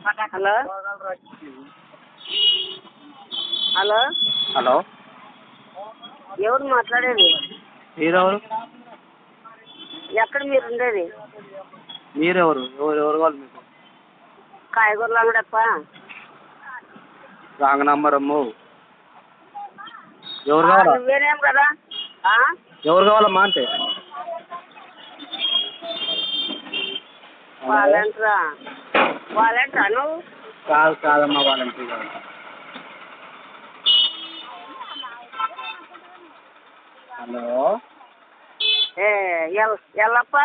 Hello hello hello ఎవరు మాట్లాడేది? మీరెవరు? ఎక్కడ మీరు ఉండేది? మీరెవరు? ఎవరు కావాలి మీకు? కాయగూరలు అంగడప్ప. రాంగ్ నంబర్ అమ్ము. ఎవరు కావాలా? నువ్వేనేం కదా. ఎవరు కావాలమ్మా అంటే? వాలంటరా నువ్వు? కాదమ్మా వాలంటరీ కాదు. హలో ఎల్లప్ప?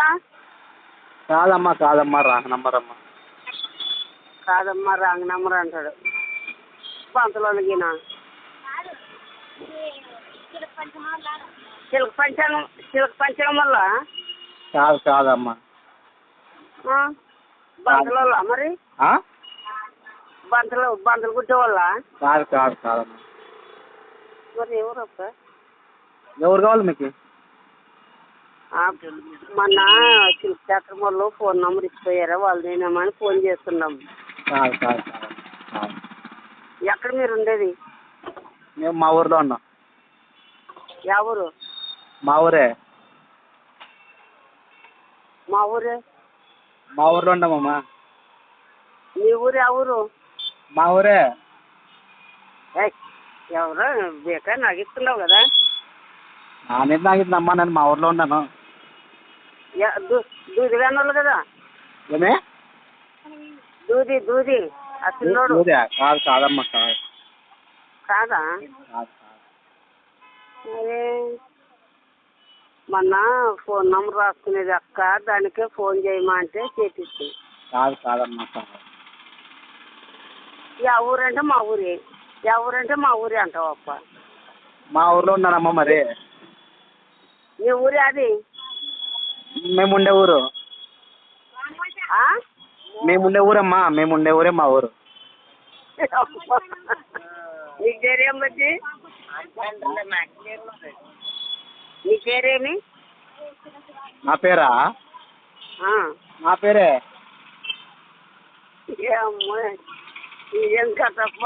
కాదమ్మా రాంగ్ నంబర్ అమ్మా. కాదమ్మా రాంగ్ నెంబర్ అంటాడు. పంతలోగిన చిలక పంచడం వల్ల కాదమ్మా. బంతలో మరి బంతలు కుట్టే వాళ్ళ? కాదమ్మా. మరి ఎవరప్ప? ఎవరు కావాలి మీకు? మొన్న చిలక చక్రం వాళ్ళు ఫోన్ నెంబర్ ఇచ్చిపోయారా, వాళ్ళు నేనేమని ఫోన్ చేస్తున్నాం. కాదు. ఎక్కడ మీరు ఉండేది? మేము మా ఊర్లో ఉన్నాం. ఎవరు? మా ఊరే. మా ఊరే. మా ఊర్లో ఉన్నామమ్మా. మీ ఊరు ఎవరు? మా ఊరే. ఎవరు బేకా నాకు ఇస్తున్నావు కదా. నానేది నాకిందమ్మా, నేను మా ఊర్లో ఉన్నాను. దూదిగానోళ్ళు కదా. ఏమే? దూది ఆ చిన్నోడు. కాదమ్మా కాదా? అదే మొన్న ఫోన్ నెంబర్ రాసుకునేది అక్క, దానికే ఫోన్ చేయమా అంటే చేపించింది. కాదమ్మా. యా ఊరంటే మా ఊరే, యా ఊరంటే మా ఊరే అంటావు అప్ప. మా ఊర్లో ఉన్నానమ్మా. మరి నీ ఊరే అది? మేముండే ఊరు. మేముండే ఊరమ్మా, మేముండే ఊరే మా ఊరు. నీ పేరేం బట్టి? నీ పేరేమి? నా పేరా? నా పేరే. ఏం కథప్ప?